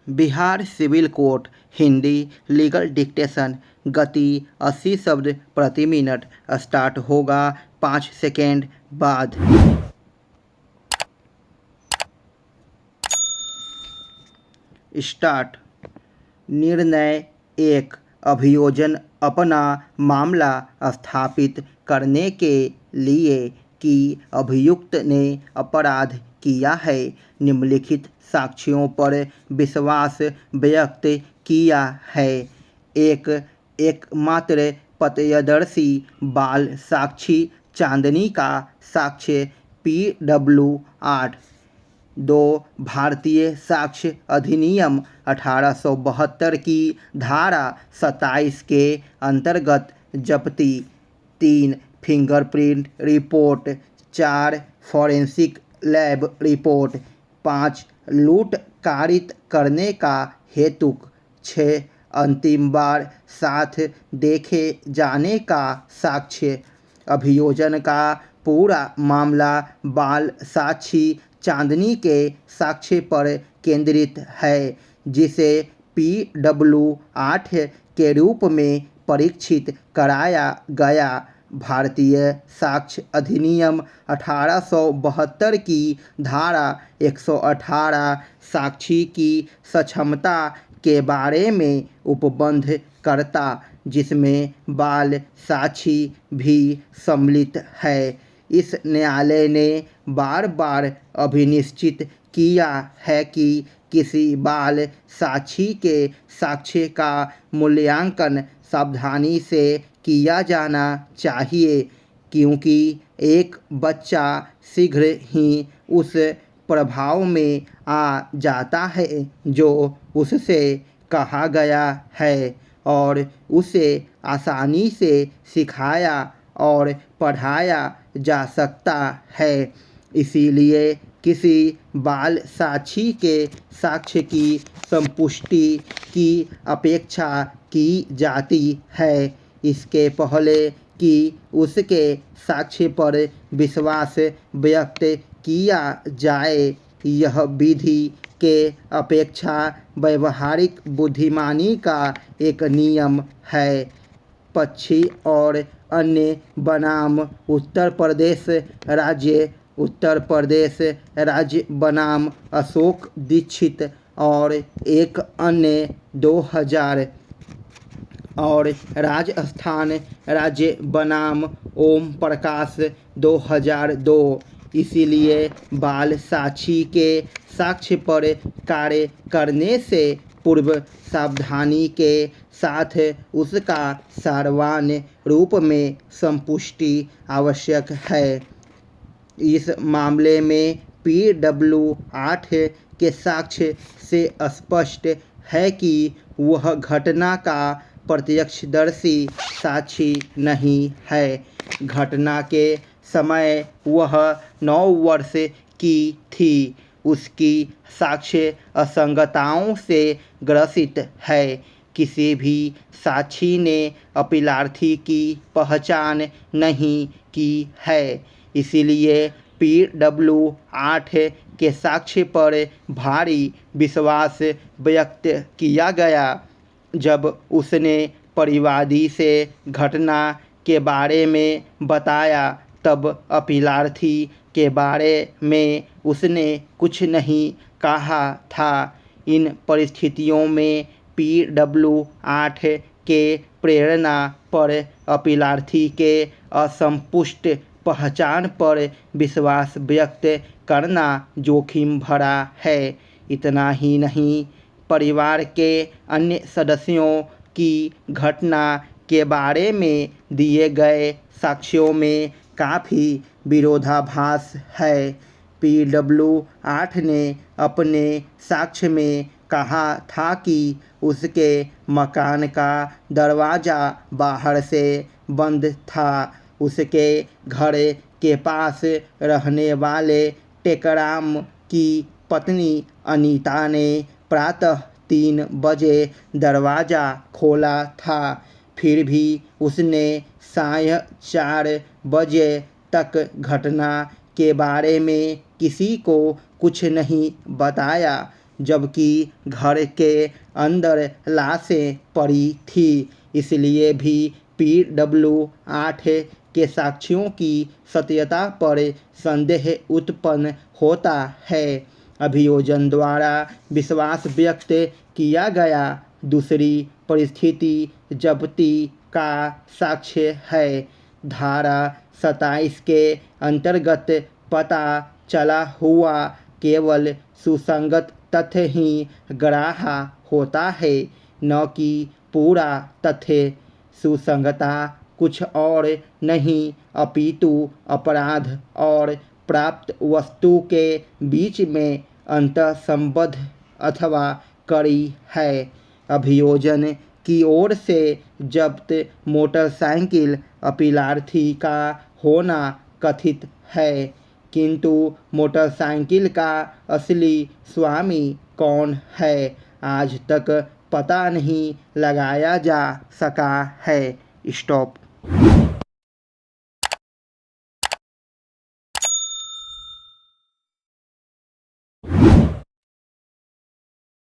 Bihar civil court Hindi legal dictation गति 80 शब्द प्रति मिनट। स्टार्ट होगा 5 सेकेंड बाद। स्टार्ट। निर्णय 1। अभियोजन अपना मामला स्थापित करने के लिए कि अभियुक्त ने अपराध किया है, निम्नलिखित साक्ष्यों पर विश्वास व्यक्त किया है। एकमात्र प्रत्यक्षदर्शी बाल साक्षी चांदनी का साक्ष्य PW 8। 2। भारतीय साक्ष्य अधिनियम 1872 की धारा 27 के अंतर्गत जब्ती। 3। Fingerprint report. 4। Forensic lab report. 5। लूट कारित करने का हेतुक। 6। अंतिम बार साथ देखे जाने का साक्ष्य। अभियोजन का पूरा मामला बाल साक्षी चांदनी के साक्ष्य पर केंद्रित है, जिसे PW 8 के रूप में परीक्षित कराया गया। भारतीय साक्ष्य अधिनियम 1872 की धारा 118 साक्षी की सक्षमता के बारे में उपबंध करता, जिसमें बाल साक्षी भी सम्मिलित है। इस न्यायालय ने बार बार अभिनिश्चित किया है कि किसी बाल साक्षी के साक्ष्य का मूल्यांकन सावधानी से किया जाना चाहिए, क्योंकि एक बच्चा शीघ्र ही उस प्रभाव में आ जाता है जो उससे कहा गया है और उसे आसानी से सिखाया और पढ़ाया जा सकता है। इसीलिए किसी बाल साक्षी के साक्ष्य की संपुष्टि की अपेक्षा की जाती है, इसके पहले कि उसके साक्ष्य पर विश्वास व्यक्त किया जाए। यह विधि के अपेक्षा व्यावहारिक बुद्धिमानी का एक नियम है। पक्षी और अन्य बनाम उत्तर प्रदेश राज्य बनाम अशोक दीक्षित और एक अन्य 2000 और राजस्थान राज्य बनाम ओम प्रकाश 2002। इसीलिए बाल साक्षी के साक्ष्य पर कार्य करने से पूर्व सावधानी के साथ उसका सारवान रूप में संपुष्टि आवश्यक है। इस मामले में PW 8 के साक्ष्य से स्पष्ट है कि वह घटना का प्रत्यक्षदर्शी साक्षी नहीं है। घटना के समय वह 9 वर्ष की थी। उसकी साक्ष्य असंगतताओं से ग्रसित है। किसी भी साक्षी ने अपीलार्थी की पहचान नहीं की है, इसलिए PW 8 के साक्ष्य पर भारी विश्वास व्यक्त किया गया। जब उसने परिवादी से घटना के बारे में बताया, तब अपीलार्थी के बारे में उसने कुछ नहीं कहा था। इन परिस्थितियों में PW 8 के प्रेरणा पर अपीलार्थी के असंपुष्ट पहचान पर विश्वास व्यक्त करना जोखिम भरा है। इतना ही नहीं, परिवार के अन्य सदस्यों की घटना के बारे में दिए गए साक्ष्यों में काफ़ी विरोधाभास है। PW 8 ने अपने साक्ष्य में कहा था कि उसके मकान का दरवाज़ा बाहर से बंद था। उसके घर के पास रहने वाले टेकराम की पत्नी अनीता ने प्रातः 3 बजे दरवाज़ा खोला था, फिर भी उसने साढ़े 4 बजे तक घटना के बारे में किसी को कुछ नहीं बताया। जबकि घर के अंदर लाशें पड़ी थी। इसलिए भी PW8 के साक्ष्यों की सत्यता पर संदेह उत्पन्न होता है। अभियोजन द्वारा विश्वास व्यक्त किया गया दूसरी परिस्थिति जब्ती का साक्ष्य है। धारा 27 के अंतर्गत पता चला हुआ केवल सुसंगत तथ्य ही ग्राह्य होता है, न कि पूरा तथ्य। सुसंगता कुछ और नहीं अपितु अपराध और प्राप्त वस्तु के बीच में अंतःसंबंध अथवा कड़ी है। अभियोजन की ओर से जब्त मोटरसाइकिल अपीलार्थी का होना कथित है, किंतु मोटरसाइकिल का असली स्वामी कौन है, आज तक पता नहीं लगाया जा सका है। स्टॉप।